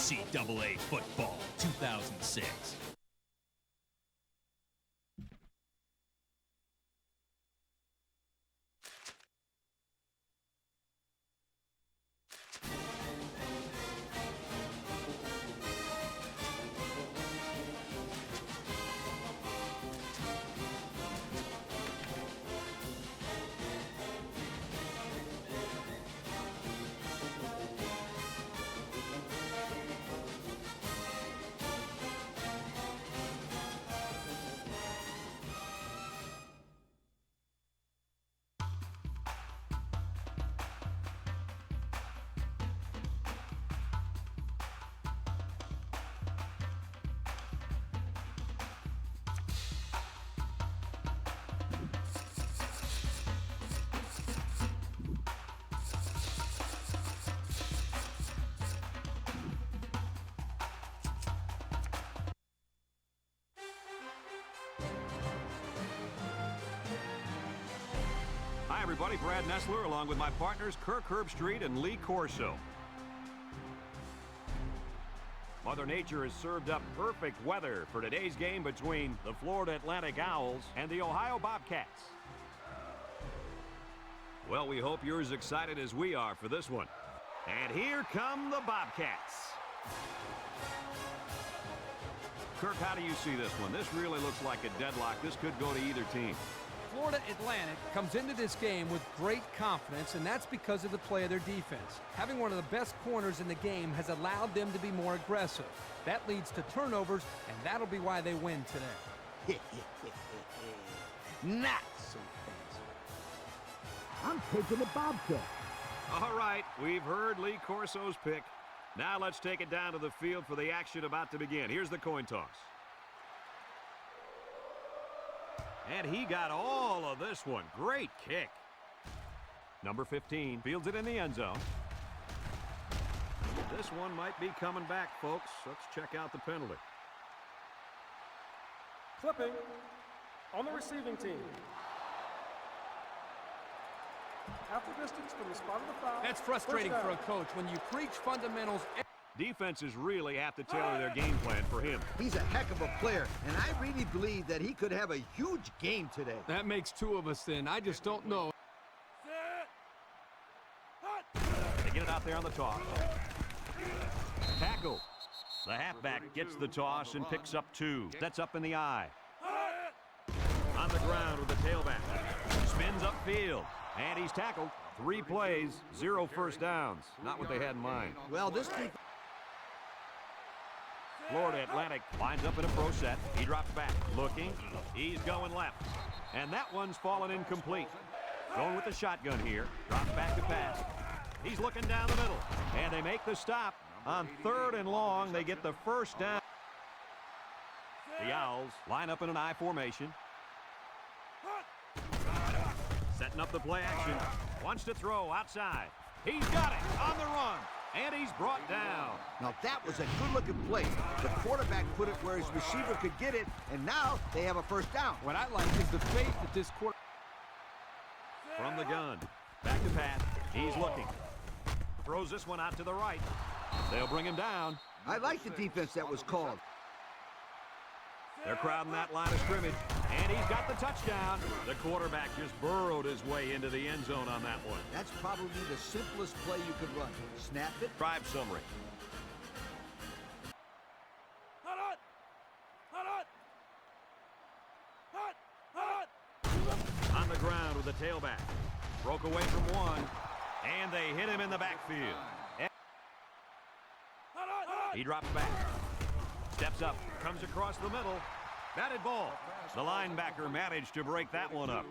NCAA football 2006. Hi everybody, Brad Nessler along with my partners Kirk Herbstreit and Lee Corso. Mother Nature has served up perfect weather for today's game between the Florida Atlantic Owls and the Ohio Bobcats. Well, we hope you're as excited as we are for this one. And here come the Bobcats. Kirk, how do you see this one? This really looks like a deadlock. This could go to either team. Florida Atlantic comes into this game with great confidence, and that's because of the play of their defense. Having one of the best corners in the game has allowed them to be more aggressive. That leads to turnovers, and that'll be why they win today. Not so fast. I'm taking the Bobcat. All right, we've heard Lee Corso's pick. Now let's take it down to the field for the action about to begin. Here's the coin toss. And he got all of this one. Great kick. Number 15 fields it in the end zone. This one might be coming back, folks. Let's check out the penalty. Clipping on the receiving team. Half the distance from the spot of the foul. That's frustrating for a coach when you preach fundamentals. Defenses really have to tailor their game plan for him. He's a heck of a player, and I really believe that he could have a huge game today. That makes two of us then. I just don't know. They get it out there on the toss. Tackle. The halfback gets the toss and picks up two. That's up in the eye. On the ground with the tailback. Spins upfield. And he's tackled. 3 plays, 0 first downs. Not what they had in mind. Well, this defense... Florida Atlantic lines up in a pro set. He drops back, looking. He's going left. And that one's fallen incomplete. Going with the shotgun here. Drops back to pass. He's looking down the middle. And they make the stop. On 3rd and long, they get the first down. The Owls line up in an I formation. Setting up the play action. Wants to throw outside. He's got it on the run. And he's brought down. Now that was a good-looking play. The quarterback put it where his receiver could get it, and now they have a first down. What I like is the faith that this quarter... From the gun. Back to pass. He's looking. Throws this one out to the right. They'll bring him down. I like the defense that was called. They're crowding that line of scrimmage, and he's got the touchdown. The quarterback just burrowed his way into the end zone on that one. That's probably the simplest play you could run. Snap it. Drive summary. On the ground with the tailback. Broke away from one, and they hit him in the backfield. He drops back. Steps up, comes across the middle. Batted ball. The linebacker managed to break that one up.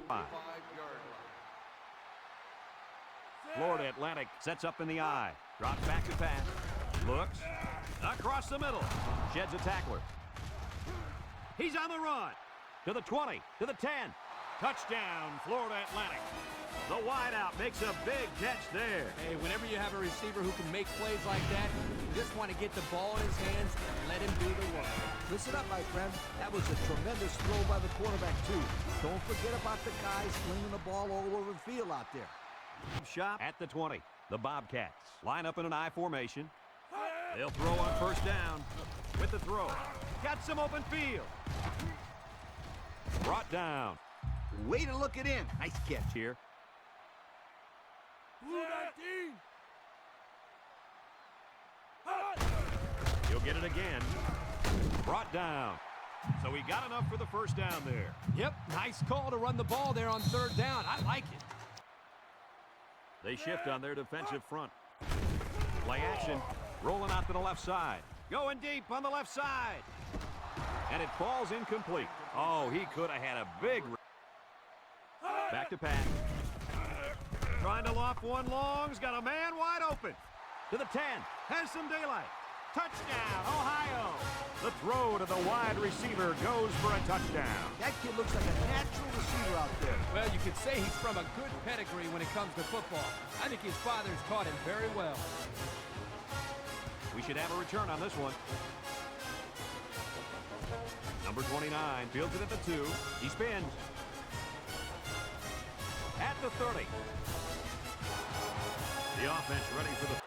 Florida Atlantic sets up in the I. Drops back to pass. Looks. Across the middle. Sheds a tackler. He's on the run. To the 20. To the 10. Touchdown, Florida Atlantic. The wideout makes a big catch there. Hey, whenever you have a receiver who can make plays like that, you just want to get the ball in his hands and let him do the work. Listen up, my friend. That was a tremendous throw by the quarterback, too. Don't forget about the guys slinging the ball all over the field out there. Shot at the 20. The Bobcats line up in an I formation. They'll throw on first down with the throw. Got some open field. Brought down. Way to look it in. Nice catch Here. He'll get it again. Brought down. So he got enough for the first down there. Yep, nice call to run the ball there on third down. I like it. They shift on their defensive front. Play action. Rolling out to the left side. Going deep on the left side. And it falls incomplete. Oh, he could have had a big... Back to pass. Trying to loft one long. He's got a man wide open. To the 10. Has some daylight. Touchdown, Ohio. The throw to the wide receiver goes for a touchdown. That kid looks like a natural receiver out there. Well, you could say he's from a good pedigree when it comes to football. I think his father's taught him very well. We should have a return on this one. Number 29 fields it at the 2. He spins. At the 30. The offense ready for the...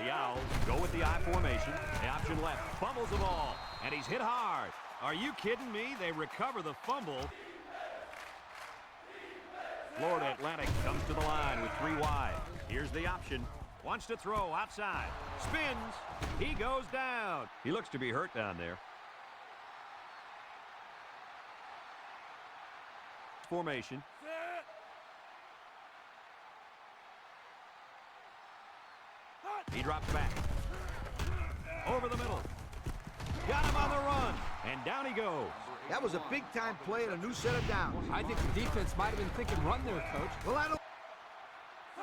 The Owls go with the I formation. The option left. Fumbles the ball. And he's hit hard. Are you kidding me? They recover the fumble. Florida Atlantic comes to the line with 3 wide. Here's the option. Wants to throw outside. Spins. He goes down. He looks to be hurt down there. Formation. He drops back. Over the middle. Got him on the run. And down he goes. That was a big-time play and a new set of downs. I think the defense might have been thinking run there, Coach. Well, I don't...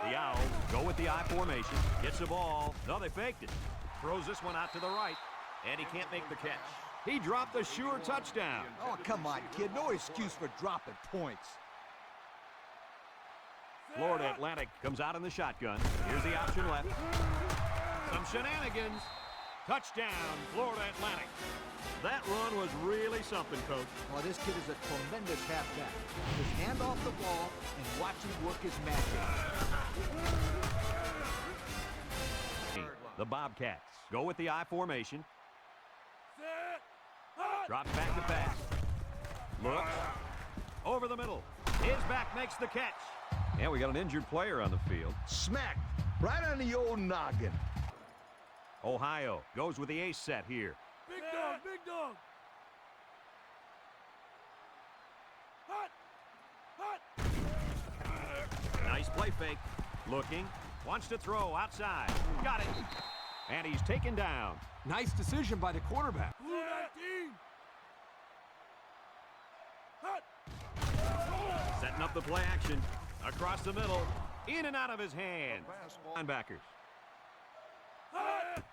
The Owls go with the I formation. Gets the ball. No, they faked it. Throws this one out to the right. And he can't make the catch. He dropped the sure touchdown. Oh, come on, kid. No excuse for dropping points. Florida Atlantic comes out in the shotgun. Here's the option left. Some shenanigans. Touchdown, Florida Atlantic. That run was really something, Coach. Oh, this kid is a tremendous halfback. Just hand off the ball and watch him work his magic. The Bobcats go with the I formation. Drops back to pass. Looks. Over the middle. His back makes the catch. And we got an injured player on the field. Smack! Right on the old noggin. Ohio goes with the ace set here. Big dog, big dog. Hot. Nice play fake. Looking. Wants to throw outside. Got it. And he's taken down. Nice decision by the quarterback. Blue 19. Hot. Setting up the play action. Across the middle. In and out of his hands. Linebackers.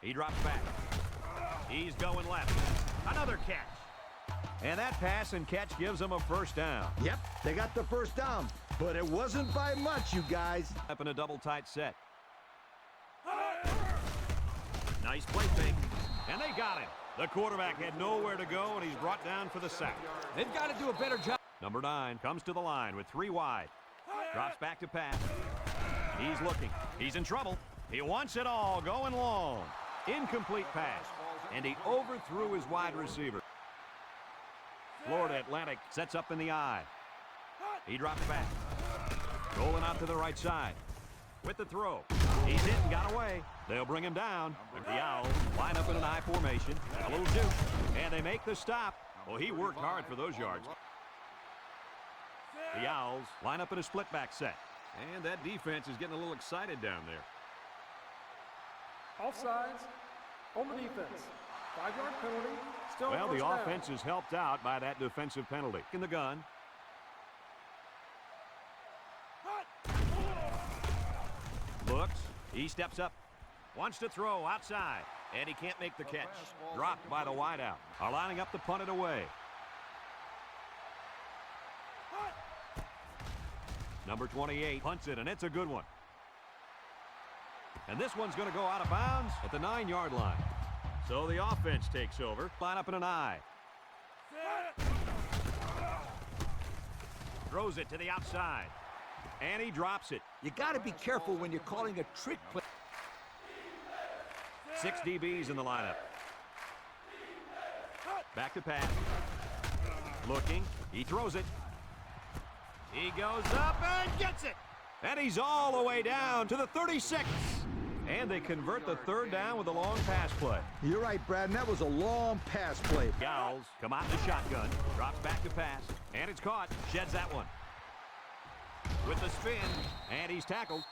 He drops back. He's going left. Another catch. And that pass and catch gives him a first down. Yep, they got the first down. But it wasn't by much, you guys. Up in a double tight set. Nice play fake. And they got him. The quarterback had nowhere to go, and he's brought down for the sack. They've got to do a better job. Number 9 comes to the line with 3 wide. Drops back to pass. He's looking. He's in trouble. He wants it all, going long. Incomplete pass. And he overthrew his wide receiver. Florida Atlantic sets up in the I. He drops back. Rolling out to the right side. With the throw. He's hit and got away. They'll bring him down. The Owls line up in an I formation. A little juke. And they make the stop. Well, he worked hard for those yards. The Owls line up in a split back set. And that defense is getting a little excited down there. Offsides. On the defense. 5-yard penalty. Still Well, the first down. offense is helped out by that defensive penalty. In the gun. Looks. He steps up. Wants to throw outside. And he can't make the catch. Dropped by the wideout. Are lining up to punt it away. Number 28 punts it, and it's a good one. And this one's going to go out of bounds at the 9-yard line. So the offense takes over. Line up in an I. Throws it to the outside. And he drops it. You got to be careful when you're calling a trick play. 6 DBs in the lineup. Back to pass. Looking. He throws it. He goes up and gets it. And he's all the way down to the 36. And they convert the third down with a long pass play. You're right, Brad, and that was a long pass play. Gals come out in the shotgun. Drops back to pass. And it's caught. Sheds that one. With the spin. And he's tackled.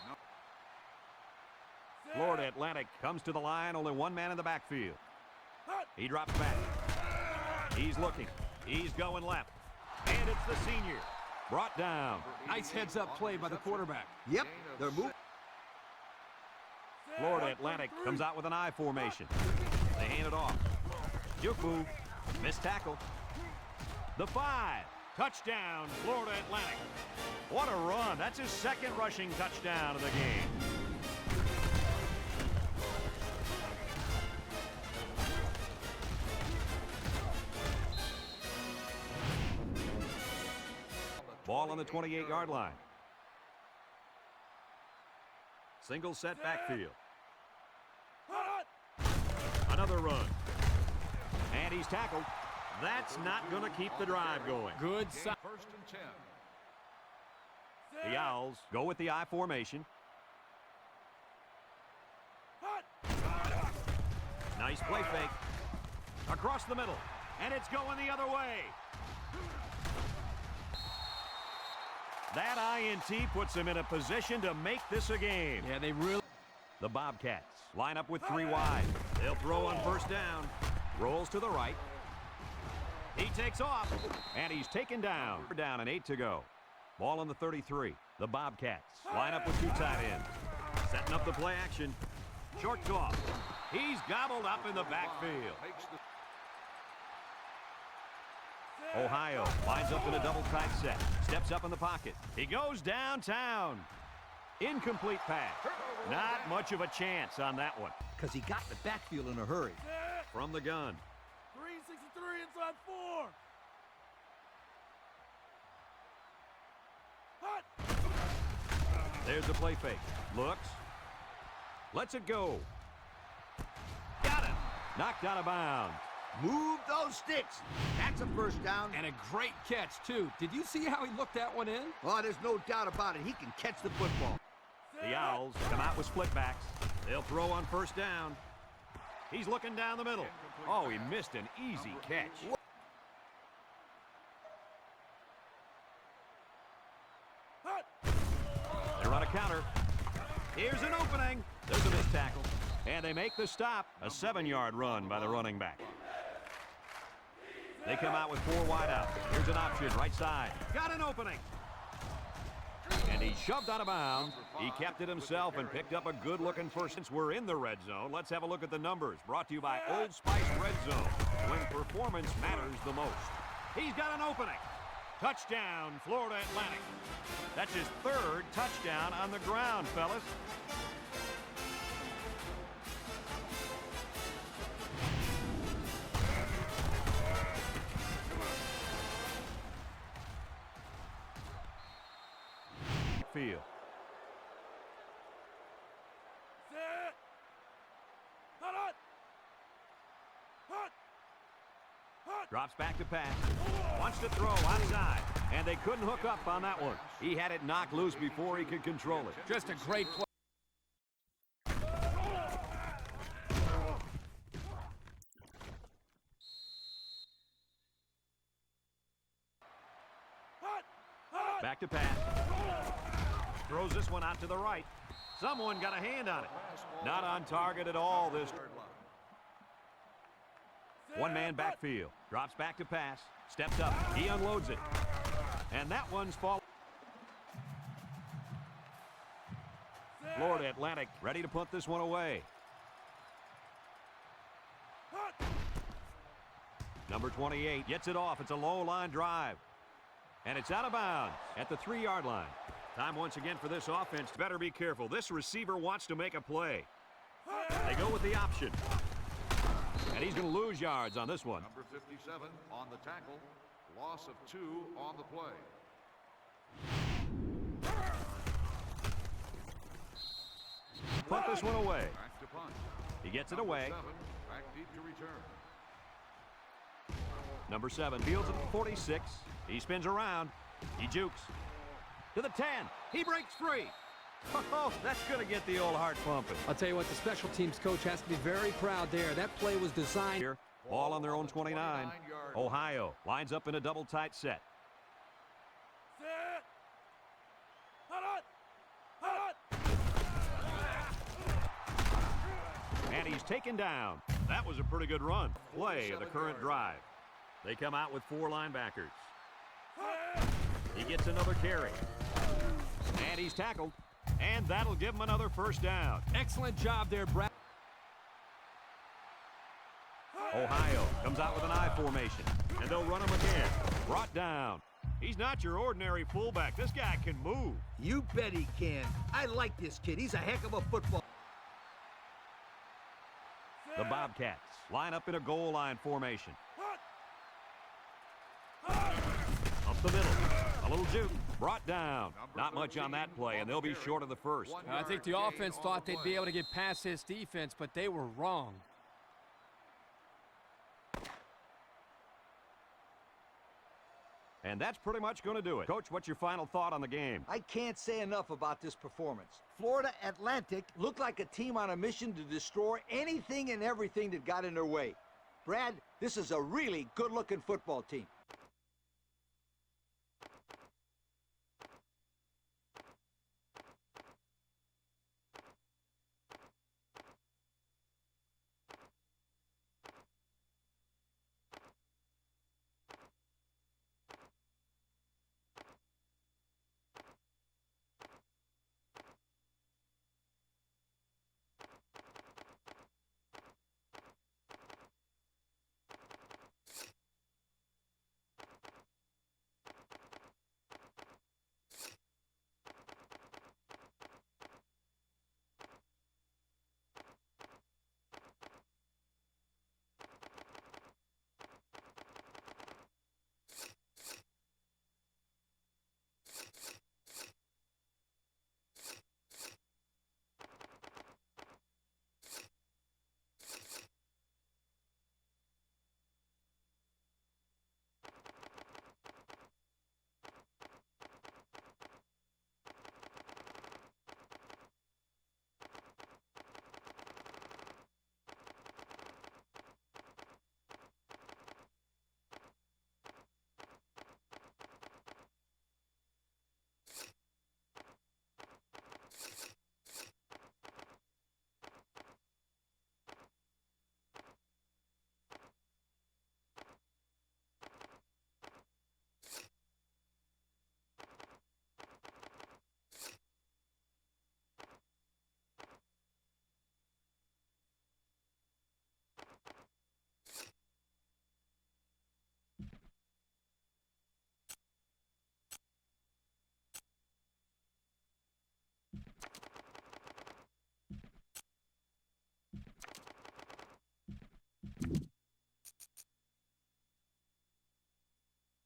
Florida Atlantic comes to the line. Only one man in the backfield. He drops back. He's looking. He's going left. And it's the senior. Brought down. Nice heads-up play by the quarterback. Yep, they're moving. Florida Atlantic comes out with an I formation. They hand it off. Juke move. Missed tackle. The 5. Touchdown, Florida Atlantic. What a run. That's his second rushing touchdown of the game. Ball on the 28-yard line. Single set backfield. Another run. And he's tackled. That's not going to keep the drive going. Good side. First and 10. The Owls go with the I formation. Nice play fake. Across the middle. And it's going the other way. That INT puts them in a position to make this a game. Yeah, they really... The Bobcats line up with 3 wide. They'll throw on first down. Rolls to the right. He takes off, and he's taken down. Down and 8 to go. Ball on the 33. The Bobcats line up with 2 tight ends. Setting up the play action. Short toss. He's gobbled up in the backfield. Ohio lines up in a double tight set. Steps up in the pocket. He goes downtown. Incomplete pass. Not much of a chance on that one. Because he got the backfield in a hurry. From the gun. 363 inside 4. There's the play fake. Looks. Lets it go. Got him. Knocked out of bounds. Move those sticks. That's a first down. And a great catch, too. Did you see how he looked that one in? Oh, there's no doubt about it. He can catch the football. The Owls come out with split backs. They'll throw on first down. He's looking down the middle. Oh, he missed an easy catch. They run a counter. Here's an opening. There's a missed tackle. And they make the stop. A 7-yard run by the running back. They come out with 4 wide out. Here's an option, right side. Got an opening. And he shoved out of bounds. He kept it himself and picked up a good-looking first. Since we're in the red zone, let's have a look at the numbers. Brought to you by Old Spice Red Zone, when performance matters the most. He's got an opening. Touchdown, Florida Atlantic. That's his 3rd touchdown on the ground, fellas. Field. Drops back to pass. Wants to throw outside. And they couldn't hook up on that one. He had it knocked loose before he could control it. Just a great play. Back to pass. Throws this one out to the right. Someone got a hand on it. Not on target at all this. One-man backfield. Drops back to pass. Steps up. He unloads it. And that one's falling. Florida Atlantic ready to punt this one away. Number 28 gets it off. It's a low line drive. And it's out of bounds at the 3-yard line. Time once again for this offense. Better be careful. This receiver wants to make a play. They go with the option. And he's going to lose yards on this one. Number 57 on the tackle. Loss of 2 on the play. Punt this one away. Back to punt. He gets it away. 7, back deep to return. Number 7 fields at 46. He spins around. He jukes. To the 10. He breaks free. Oh, that's going to get the old heart pumping. I'll tell you what, the special teams coach has to be very proud there. That play was designed. Here, ball on their own 29. Ohio lines up in a double tight set. Set. Hot. And he's taken down. That was a pretty good run. Play of the current drive. They come out with 4 linebackers. He gets another carry. And he's tackled. And that'll give him another first down. Excellent job there, Brad. Ohio comes out with an I formation. And they'll run him again. Brought down. He's not your ordinary fullback. This guy can move. You bet he can. I like this kid. He's a heck of a football. The Bobcats line up in a goal line formation. Up the middle. A little juke. Brought down. Not much on that play, and they'll be short of the first. I think the offense thought they'd be able to get past this defense, but they were wrong. And that's pretty much going to do it. Coach, what's your final thought on the game? I can't say enough about this performance. Florida Atlantic looked like a team on a mission to destroy anything and everything that got in their way. Brad, this is a really good-looking football team.